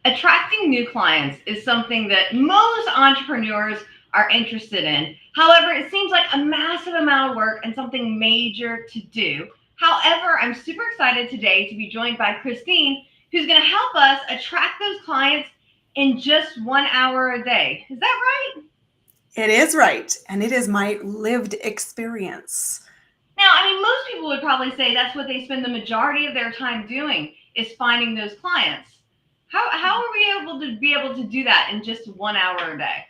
Attracting new clients is something that most entrepreneurs are interested in. However, it seems like a massive amount of work and something major to do. However, I'm super excited today to be joined by Christine, who's going to help us attract those clients in just 1 hour a day. Is that right? It is right. And it is my lived experience. Now, I mean, most people would probably say that's what they spend the majority of their time doing is finding those clients. How are we able to do that in just 1 hour a day?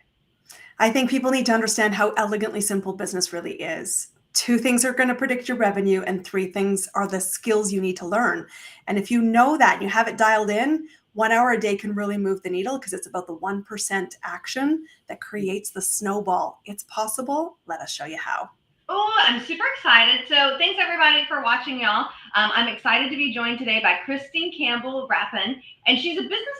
I think people need to understand how elegantly simple business really is. Two things are going to predict your revenue, and three things are the skills you need to learn. And if you know that and you have it dialed in, 1 hour a day can really move the needle because it's about the 1% action that creates the snowball. It's possible. Let us show you how. Oh, I'm super excited. So thanks everybody for watching, y'all. I'm excited to be joined today by Christine Campbell Rapin, and she's a business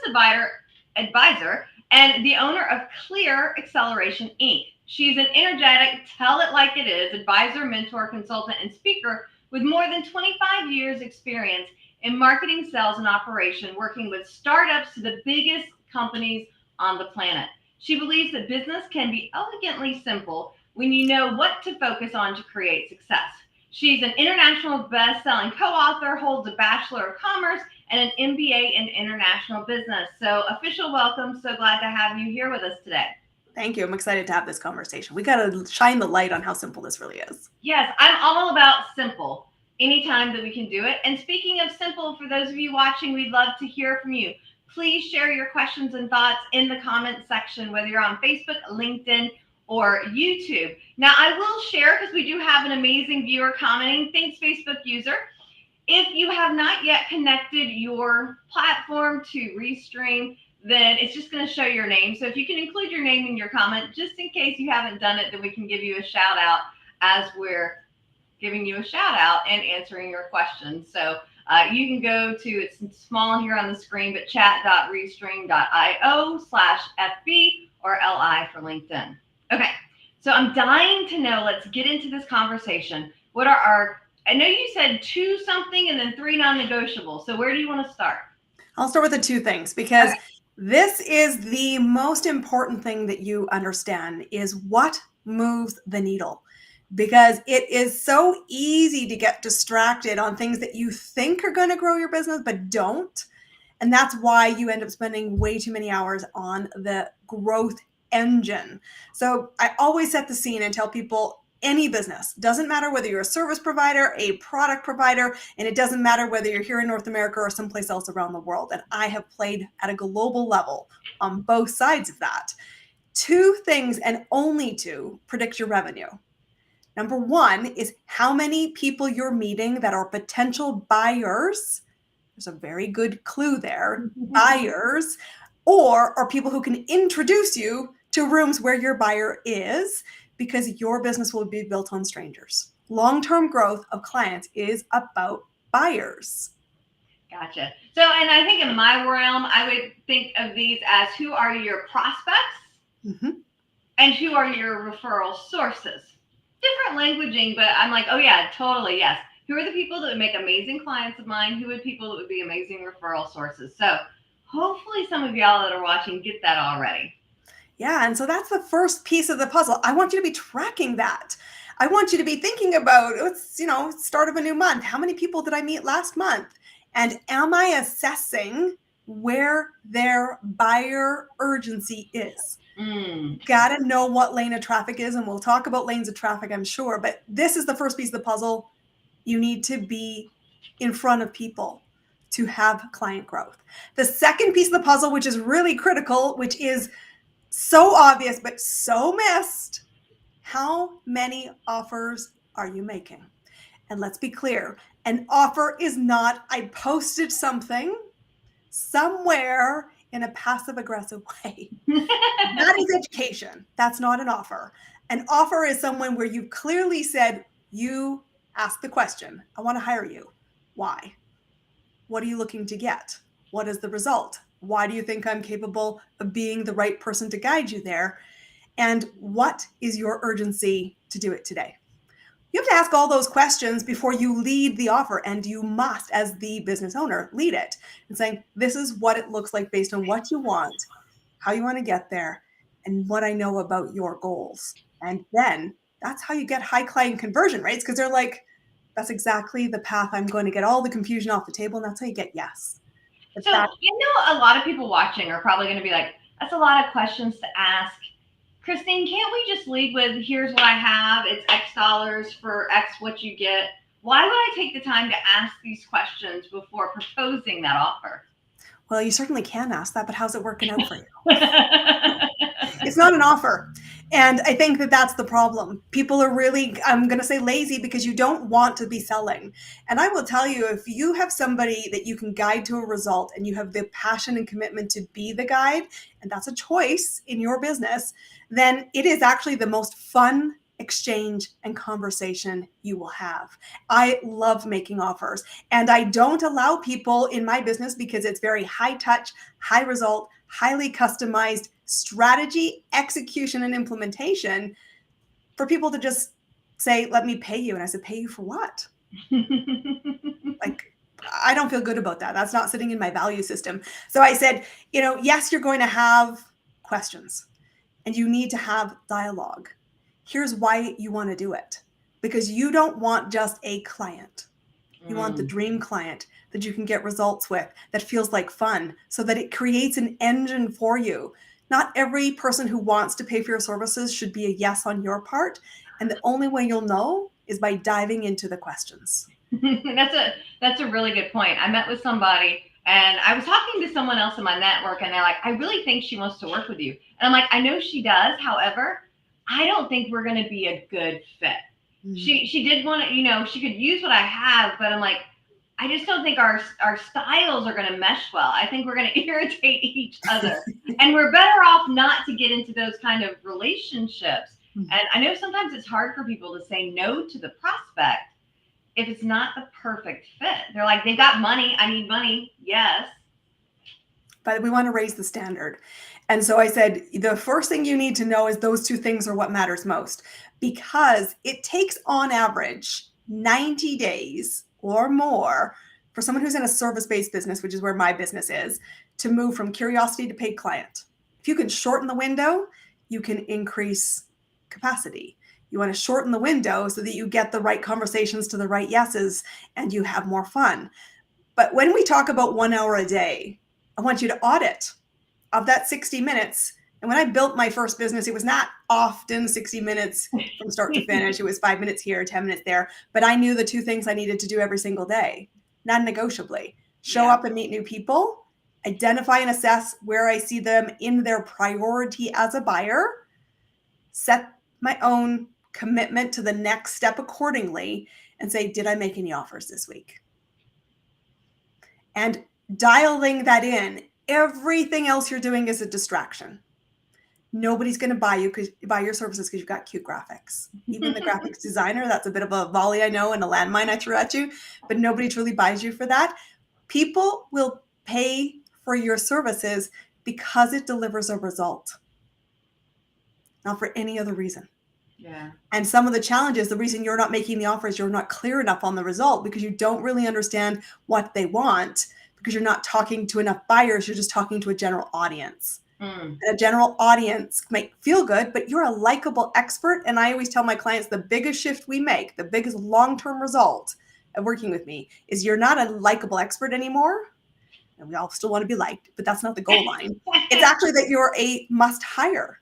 advisor and the owner of Clear Acceleration Inc. She's an energetic, tell it like it is, advisor, mentor, consultant, and speaker with more than 25 years experience in marketing, sales, and operation, working with startups to the biggest companies on the planet. She believes that business can be elegantly simple when you know what to focus on to create success. She's an international best-selling co-author, holds a Bachelor of Commerce, and an MBA in international business. So official welcome. So glad to have you here with us today. Thank you. I'm excited to have this conversation. We got to shine the light on how simple this really is. Yes, I'm all about simple anytime that we can do it. And speaking of simple, for those of you watching, we'd love to hear from you. Please share your questions and thoughts in the comment section, whether you're on Facebook, LinkedIn, or YouTube. Now, I will share because we do have an amazing viewer commenting. Thanks, Facebook user. If you have not yet connected your platform to Restream, then it's just going to show your name. So if you can include your name in your comment, just in case you haven't done it, then we can give you a shout out as we're giving you a shout out and answering your questions. So you can go to, it's small here on the screen, but chat.restream.io/FB or LI for LinkedIn. Okay, so I'm dying to know, let's get into this conversation. What are I know you said two something and then three non-negotiables. So where do you want to start? I'll start with the two things because this is the most important thing that you understand is what moves the needle. Because it is so easy to get distracted on things that you think are going to grow your business, but don't. And that's why you end up spending way too many hours on the growth engine. So I always set the scene and tell people any business, doesn't matter whether you're a service provider, a product provider, and it doesn't matter whether you're here in North America or someplace else around the world. And I have played at a global level on both sides of that. Two things, and only two, predict your revenue. Number one is how many people you're meeting that are potential buyers. There's a very good clue there. Buyers, or are people who can introduce you to rooms where your buyer is, because your business will be built on strangers. Long-term growth of clients is about buyers. Gotcha. So, and I think in my realm, I would think of these as who are your prospects and who are your referral sources. Different languaging, but I'm like, oh yeah, totally, yes. Who are the people that would make amazing clients of mine? Who are people that would be amazing referral sources? So hopefully some of y'all that are watching get that already. Yeah, and so that's the first piece of the puzzle. I want you to be tracking that. I want you to be thinking about, it's, start of a new month. How many people did I meet last month? And am I assessing where their buyer urgency is? Got to know what lane of traffic is, and we'll talk about lanes of traffic, I'm sure, but this is the first piece of the puzzle. You need to be in front of people to have client growth. The second piece of the puzzle, which is really critical, which is so obvious but so missed, how many offers are you making? And let's be clear, an offer is not, I posted something somewhere in a passive-aggressive way. That is education. That's not an offer. An offer is someone where you clearly said, you asked the question, I want to hire you. Why? What are you looking to get? What is the result? Why do you think I'm capable of being the right person to guide you there? And what is your urgency to do it today? You have to ask all those questions before you lead the offer, and you must, as the business owner, lead it and saying, this is what it looks like based on what you want, how you want to get there, and what I know about your goals. And then that's how you get high client conversion rates, because they're like, that's exactly the path I'm going to get all the confusion off the table. And that's how you get yes. But So, a lot of people watching are probably going to be like, that's a lot of questions to ask. Christine, can't we just lead with, here's what I have, it's X dollars for X what you get? Why would I take the time to ask these questions before proposing that offer? Well, you certainly can ask that, but how's it working out for you? It's not an offer. And I think that that's the problem. People are really, I'm going to say lazy, because you don't want to be selling. And I will tell you, if you have somebody that you can guide to a result and you have the passion and commitment to be the guide, and that's a choice in your business, then it is actually the most fun exchange and conversation you will have. I love making offers, and I don't allow people in my business, because it's very high touch, high result, highly customized strategy, execution, and implementation, for people to just say, let me pay you. And I said, pay you for what? Like, I don't feel good about that. That's not sitting in my value system. So I said, yes, you're going to have questions and you need to have dialogue. Here's why you want to do it. Because you don't want just a client. You want the dream client that you can get results with, that feels like fun, so that it creates an engine for you. Not every person who wants to pay for your services should be a yes on your part. And the only way you'll know is by diving into the questions. That's a really good point. I met with somebody and I was talking to someone else in my network, and they're like, I really think she wants to work with you. And I'm like, I know she does. However, I don't think we're going to be a good fit. She did want to, she could use what I have, but I'm like, I just don't think our styles are going to mesh well. I think we're going to irritate each other. And we're better off not to get into those kind of relationships. And I know sometimes it's hard for people to say no to the prospect if it's not the perfect fit. They're like, they've got money. I need money. Yes. But we want to raise the standard. And so I said, the first thing you need to know is those two things are what matters most, because it takes on average 90 days or more for someone who's in a service-based business, which is where my business is, to move from curiosity to paid client. If you can shorten the window, you can increase capacity. You want to shorten the window so that you get the right conversations to the right yeses and you have more fun. But when we talk about 1 hour a day, I want you to audit of that 60 minutes. And when I built my first business, it was not often 60 minutes from start to finish. It was 5 minutes here, 10 minutes there. But I knew the two things I needed to do every single day, non-negotiably. Show up and meet new people, identify and assess where I see them in their priority as a buyer, set my own commitment to the next step accordingly, and say, did I make any offers this week? And dialing that in, everything else you're doing is a distraction. Nobody's going to buy your services because you've got cute graphics. Even the graphics designer, that's a bit of a volley, I know, and a landmine I threw at you, but nobody truly buys you for that. People will pay for your services because it delivers a result, not for any other reason. Yeah. And some of the challenges, the reason you're not making the offers, you're not clear enough on the result, because you don't really understand what they want, because you're not talking to enough buyers. You're just talking to a general audience. And a general audience might feel good, but you're a likable expert. And I always tell my clients, the biggest shift we make, the biggest long-term result of working with me, is you're not a likable expert anymore. And we all still want to be liked, but that's not the goal line. It's actually that you're a must hire.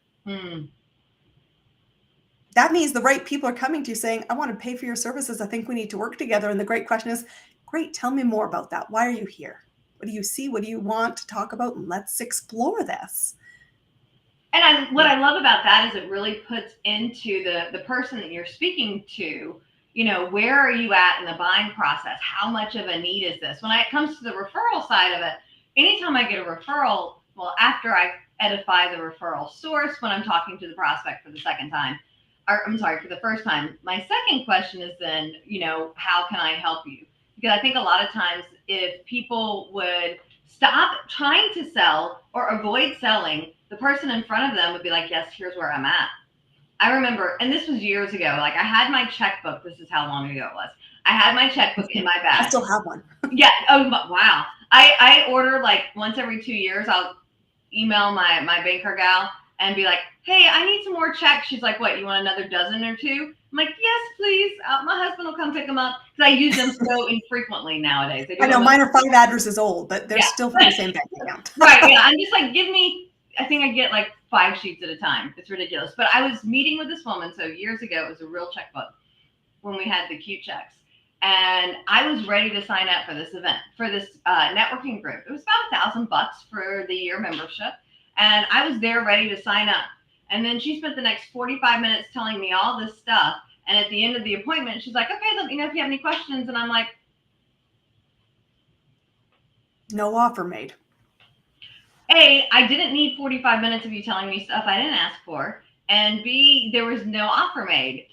That means the right people are coming to you saying, I want to pay for your services. I think we need to work together. And the great question is, great, tell me more about that. Why are you here? What do you see? What do you want to talk about? And let's explore this. And what I love about that is it really puts into the person that you're speaking to, where are you at in the buying process? How much of a need is this? When it comes to the referral side of it, anytime I get a referral, well, after I edify the referral source, when I'm talking to the prospect for the second time, for the first time, my second question is then, how can I help you? Because I think a lot of times if people would stop trying to sell or avoid selling, the person in front of them would be like, yes, here's where I'm at. I remember, and this was years ago, like I had my checkbook. This is how long ago it was. I had my checkbook in my I bag. still have one. Yeah. Oh, wow. I order like once every 2 years. I'll email my banker gal and be like, hey, I need some more checks. She's like, what, you want another dozen or two? I'm like, yes, please. My husband will come pick them up because I use them so infrequently nowadays. I know mine are 5 addresses old, but they're Yeah. still from the same bank account. Right. Yeah. I'm just like, give me, I think I get like 5 sheets at a time. It's ridiculous. But I was meeting with this woman. So years ago, it was a real checkbook when we had the cute checks. And I was ready to sign up for this event, for this networking group. It was about $1,000 for the year membership. And I was there ready to sign up. And then she spent the next 45 minutes telling me all this stuff. And at the end of the appointment, she's like, okay, let me know if you have any questions. And I'm like, no offer made. A, I didn't need 45 minutes of you telling me stuff I didn't ask for. And B, there was no offer made.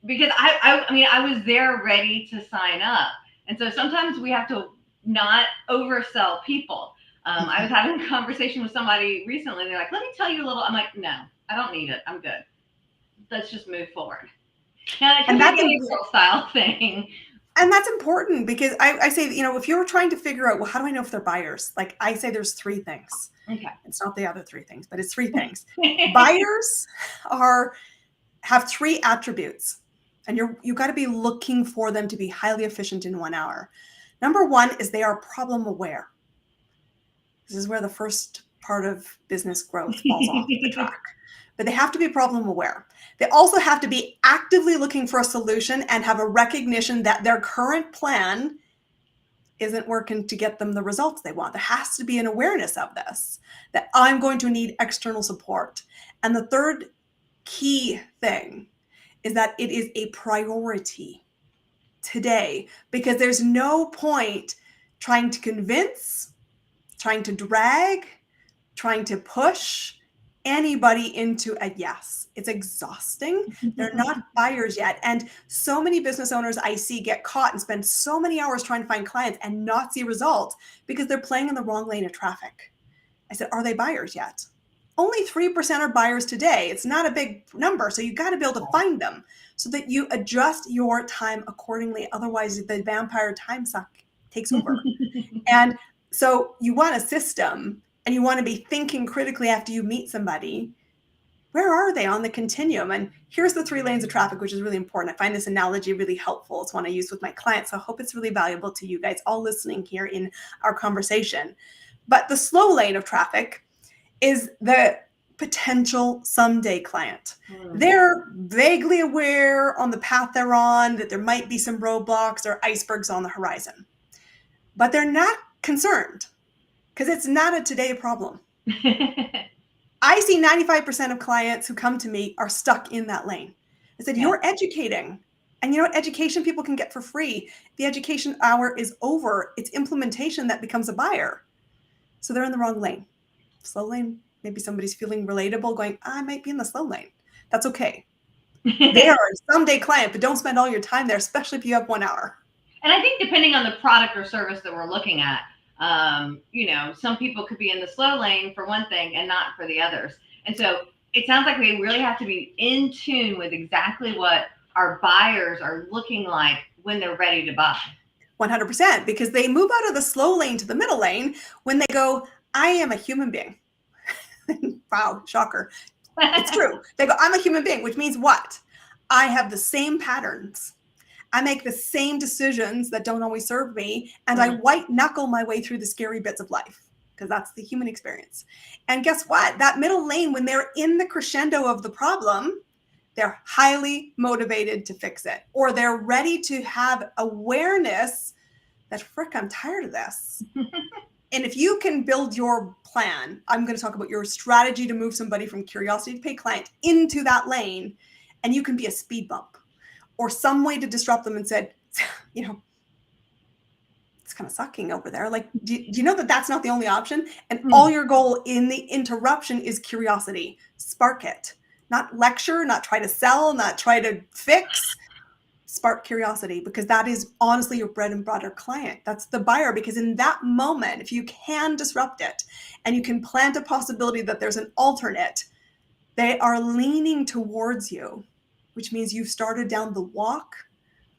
Because I was there ready to sign up. And so sometimes we have to not oversell people. I was having a conversation with somebody recently. They're like, let me tell you a little. I'm like, no, I don't need it. I'm good. Let's just move forward. And that's a girl style thing. And that's important because I say, if you're trying to figure out, well, how do I know if they're buyers? Like I say, there's 3 things. Okay. It's not the other 3 things, but it's 3 things. Buyers have 3 attributes. And you got to be looking for them to be highly efficient in 1 hour. Number 1 is they are problem aware. This is where the first part of business growth falls off the track. But they have to be problem aware. They also have to be actively looking for a solution and have a recognition that their current plan isn't working to get them the results they want. There has to be an awareness of this, that I'm going to need external support. And the third key thing is that it is a priority today, because there's no point trying to convince, trying to drag, trying to push anybody into a yes. It's exhausting. They're not buyers yet. And so many business owners I see get caught and spend so many hours trying to find clients and not see results because they're playing in the wrong lane of traffic. I said, are they buyers yet? Only 3% are buyers today. It's not a big number. So you got to be able to find them so that you adjust your time accordingly. Otherwise, the vampire time suck takes over. And so you want a system and you want to be thinking critically after you meet somebody. Where are they on the continuum? And here's the 3 lanes of traffic, which is really important. I find this analogy really helpful. It's one I use with my clients. So I hope it's really valuable to you guys all listening here in our conversation. But the slow lane of traffic is the potential someday client. They're vaguely aware on the path they're on that there might be some roadblocks or icebergs on the horizon, but they're not concerned because it's not a today problem. I see 95% of clients who come to me are stuck in that lane. I said, you're educating. And you know what education people can get for free? The education hour is over. It's implementation that becomes a buyer. So they're in the wrong lane. Slow lane. Maybe somebody's feeling relatable going, I might be in the slow lane. That's okay. They are a someday client, but don't spend all your time there, especially if you have 1 hour. And I think depending on the product or service that we're looking at, some people could be in the slow lane for one thing and not for the others. And so it sounds like we really have to be in tune with exactly what our buyers are looking like when they're ready to buy. 100%, because they move out of the slow lane to the middle lane when they go, I am a human being. Wow, shocker. It's true. They go, I'm a human being, which means what? I have the same patterns. I make the same decisions that don't always serve me. And I white knuckle my way through the scary bits of life because that's the human experience. And guess what? That middle lane, when they're in the crescendo of the problem, they're highly motivated to fix it, or they're ready to have awareness that, frick, I'm tired of this. And if you can build your plan, I'm going to talk about your strategy to move somebody from curiosity to pay client into that lane, and you can be a speed bump or some way to disrupt them and said, it's kind of sucking over there. Like, do you know that that's not the only option? And all your goal in the interruption is curiosity. Spark it, not lecture, not try to sell, not try to fix. Spark curiosity, because that is honestly your bread and butter client. That's the buyer, because in that moment, if you can disrupt it and you can plant a possibility that there's an alternate, They are leaning towards you, which means you've started down the walk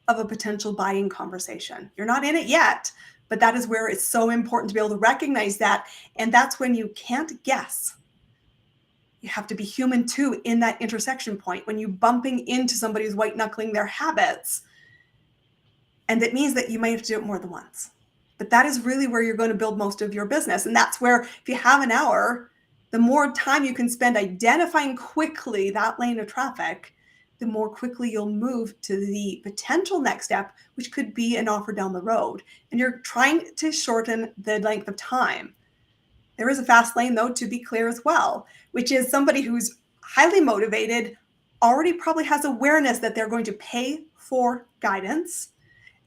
of a potential buying conversation. You're not in it yet, but that is where it's so important to be able to recognize that. And that's when you can't guess. You have to be human too in that intersection point when you're bumping into somebody who's white knuckling their habits. And it means that you might have to do it more than once. But that is really where you're going to build most of your business. And that's where, if you have an hour, the more time you can spend identifying quickly that lane of traffic, the more quickly you'll move to the potential next step, which could be an offer down the road. And you're trying to shorten the length of time. There is a fast lane, though, to be clear as well, which is somebody who's highly motivated, already probably has awareness that they're going to pay for guidance,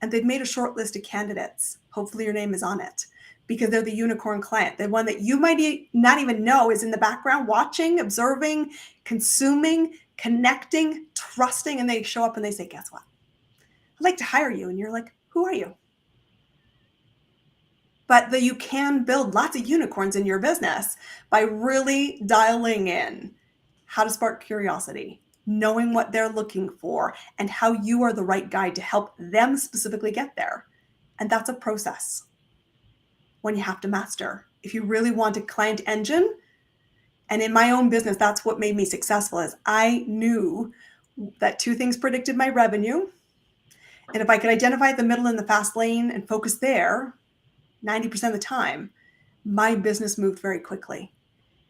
and they've made a short list of candidates. Hopefully your name is on it because they're the unicorn client, the one that you might not even know is in the background watching, observing, consuming, connecting, trusting, and they show up and they say, guess what? I'd like to hire you. And you're like, who are you? But you can build lots of unicorns in your business by really dialing in how to spark curiosity, knowing what they're looking for, and how you are the right guide to help them specifically get there. And that's a process one you have to master. If you really want a client engine, and in my own business, that's what made me successful is I knew that two things predicted my revenue. And if I could identify the middle and the fast lane and focus there, 90% of the time, my business moved very quickly.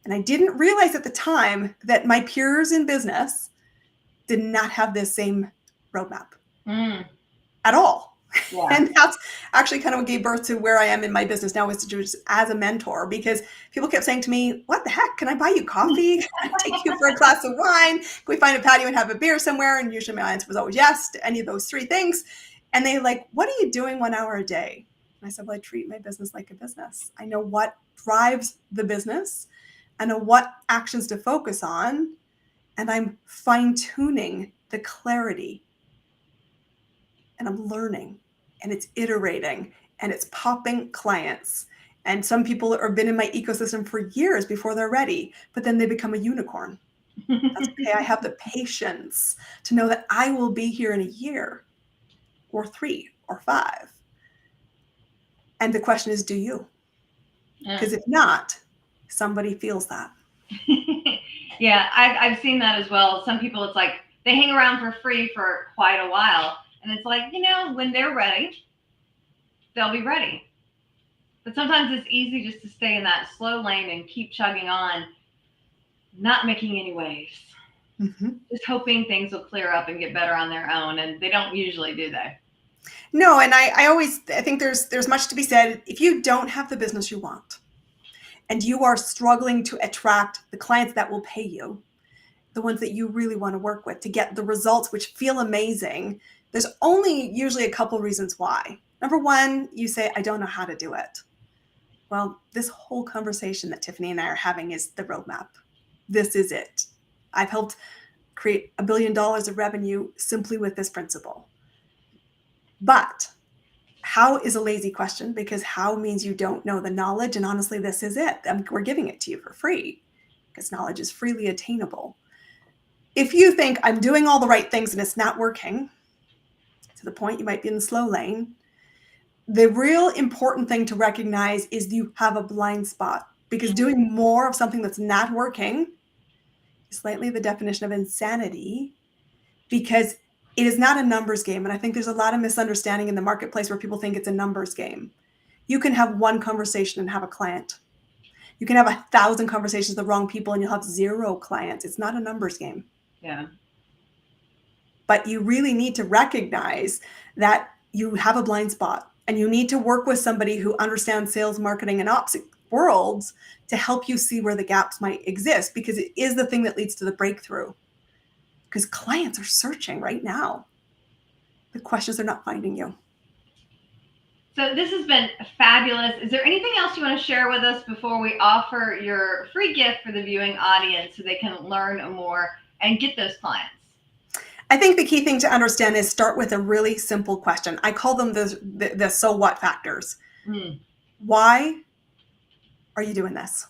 And I didn't realize at the time that my peers in business did not have this same roadmap at all. Yeah. And that's actually kind of what gave birth to where I am in my business now, is to do it as a mentor, because people kept saying to me, what the heck? Can I buy you coffee? Can I take you for a glass of wine? Can we find a patio and have a beer somewhere? And usually my answer was always yes to any of those three things. And they like, what are you doing 1 hour a day? And I said, well, I treat my business like a business. I know what drives the business. I know what actions to focus on. And I'm fine-tuning the clarity. And I'm learning, and it's iterating, and it's popping clients. And some people have been in my ecosystem for years before they're ready, but then they become a unicorn. That's okay. I have the patience to know that I will be here in a year or 3 or 5. And the question is, do you? Because if not, somebody feels that. Yeah, I've seen that as well. Some people, it's like they hang around for free for quite a while. And it's like, when they're ready, they'll be ready. But sometimes it's easy just to stay in that slow lane and keep chugging on, not making any waves. Mm-hmm. Just hoping things will clear up and get better on their own. And they don't usually, do they? No, and I think there's much to be said. If you don't have the business you want, and you are struggling to attract the clients that will pay you, the ones that you really want to work with to get the results which feel amazing, there's only usually a couple reasons why. Number one, you say, I don't know how to do it. Well, this whole conversation that Tiffanie and I are having is the roadmap. This is it. I've helped create $1 billion of revenue simply with this principle. But how is a lazy question, because how means you don't know the knowledge. And honestly, this is it. We're giving it to you for free because knowledge is freely attainable. If you think I'm doing all the right things and it's not working, to the point you might be in the slow lane, the real important thing to recognize is you have a blind spot, because doing more of something that's not working is slightly the definition of insanity, because it is not a numbers game. And I think there's a lot of misunderstanding in the marketplace where people think it's a numbers game. You can have one conversation and have a client. You can have 1,000 conversations with the wrong people and you'll have 0 clients. It's not a numbers game. Yeah. But you really need to recognize that you have a blind spot, and you need to work with somebody who understands sales, marketing, and ops worlds to help you see where the gaps might exist, because it is the thing that leads to the breakthrough. Because clients are searching right now. The questions are not finding you. So this has been fabulous. Is there anything else you want to share with us before we offer your free gift for the viewing audience so they can learn more and get those clients? I think the key thing to understand is start with a really simple question. I call them the so what factors. Why are you doing this?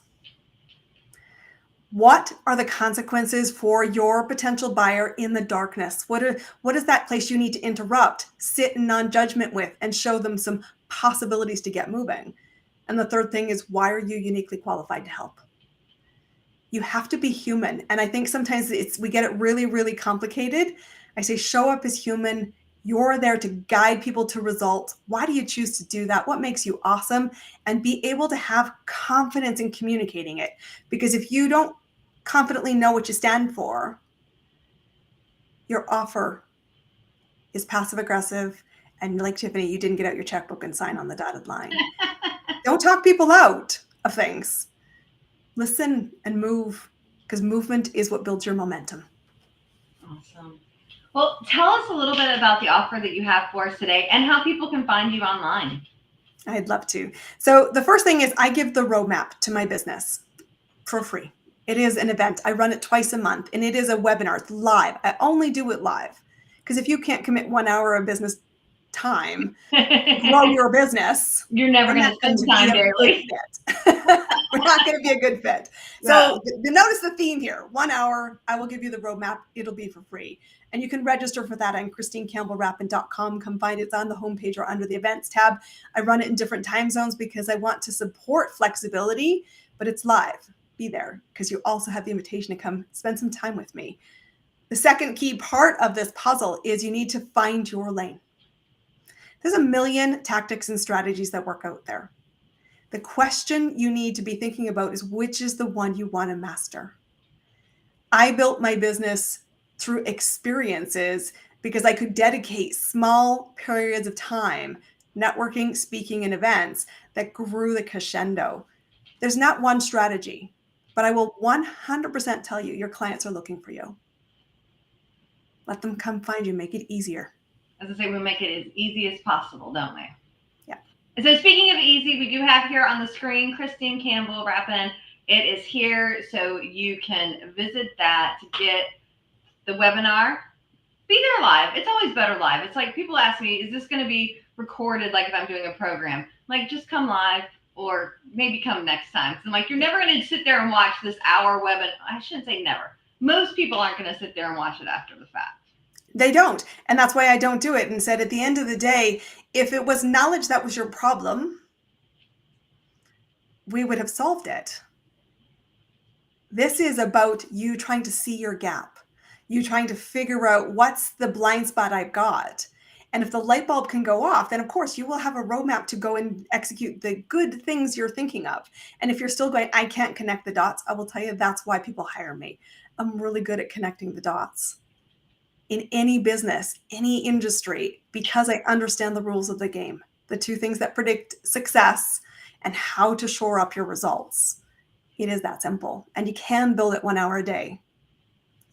What are the consequences for your potential buyer in the darkness? What is that place you need to interrupt, sit in non-judgment with, and show them some possibilities to get moving? And the third thing is, why are you uniquely qualified to help? You have to be human. And I think sometimes we get it really, really complicated. I say, show up as human. You're there to guide people to results. Why do you choose to do that? What makes you awesome? And be able to have confidence in communicating it. Because if you don't confidently know what you stand for, your offer is passive aggressive. And like Tiffanie, you didn't get out your checkbook and sign on the dotted line. Don't talk people out of things. Listen and move, because movement is what builds your momentum. Awesome. Well, tell us a little bit about the offer that you have for us today and how people can find you online. I'd love to. So the first thing is I give the roadmap to my business for free. It is an event. I run it twice a month, and it is a webinar. It's live. I only do it live, because if you can't commit 1 hour of business time to grow your business, you're never going to spend time daily. We're not going to be a good fit. So notice the theme here. 1 hour, I will give you the roadmap. It'll be for free. And you can register for that on ChristineCampbellRapin.com. Come find it. It's on the homepage or under the events tab. I run it in different time zones because I want to support flexibility, but it's live. Be there, because you also have the invitation to come spend some time with me. The second key part of this puzzle is you need to find your lane. There's a million tactics and strategies that work out there. The question you need to be thinking about is, which is the one you want to master? I built my business through experiences because I could dedicate small periods of time, networking, speaking, and events that grew the crescendo. There's not one strategy, but I will 100% tell you your clients are looking for you. Let them come find you. Make it easier. As I say, we make it as easy as possible, don't we? Yeah. So speaking of easy, we do have here on the screen Christine Campbell Rapin. It is here, so you can visit that to get the webinar. Be there live. It's always better live. It's like people ask me, is this going to be recorded like if I'm doing a program? Like, just come live, or maybe come next time. So I'm like, you're never going to sit there and watch this hour webinar. I shouldn't say never. Most people aren't going to sit there and watch it after the fact. They don't. And that's why I don't do it. And said, at the end of the day, if it was knowledge that was your problem, we would have solved it. This is about you trying to see your gap. You trying to figure out what's the blind spot I've got. And if the light bulb can go off, then of course you will have a roadmap to go and execute the good things you're thinking of. And if you're still going, I can't connect the dots, I will tell you that's why people hire me. I'm really good at connecting the dots in any business, any industry, because I understand the rules of the game, the two things that predict success and how to shore up your results. It is that simple. And you can build it 1 hour a day.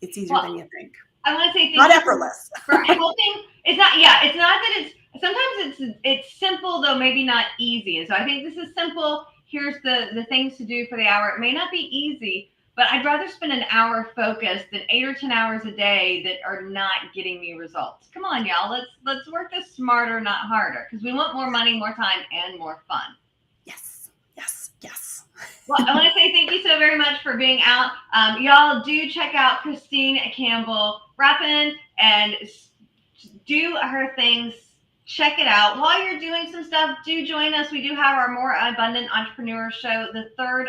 It's easier than you think. I want to say not effortless for helping. It's not that sometimes it's simple, though maybe not easy. And so I think this is simple. Here's the things to do for the hour. It may not be easy, but I'd rather spend an hour focused than 8 or 10 hours a day that are not getting me results. Come on, y'all. Let's work this smarter, not harder, because we want more money, more time, and more fun. Yes, yes, yes. Well, I want to say thank you so very much for being out. Y'all do check out Christine Campbell Rapin and do her things. Check it out. While you're doing some stuff, do join us. We do have our More Abundant Entrepreneur Show the third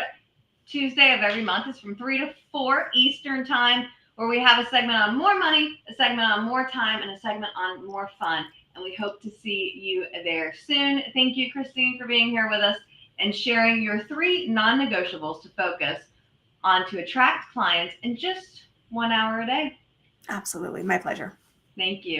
Tuesday of every month. It's from 3 to 4 Eastern time, where we have a segment on more money, a segment on more time, and a segment on more fun. And we hope to see you there soon. Thank you, Christine, for being here with us and sharing your 3 non-negotiables to focus on to attract clients in just 1 hour a day. Absolutely. My pleasure. Thank you.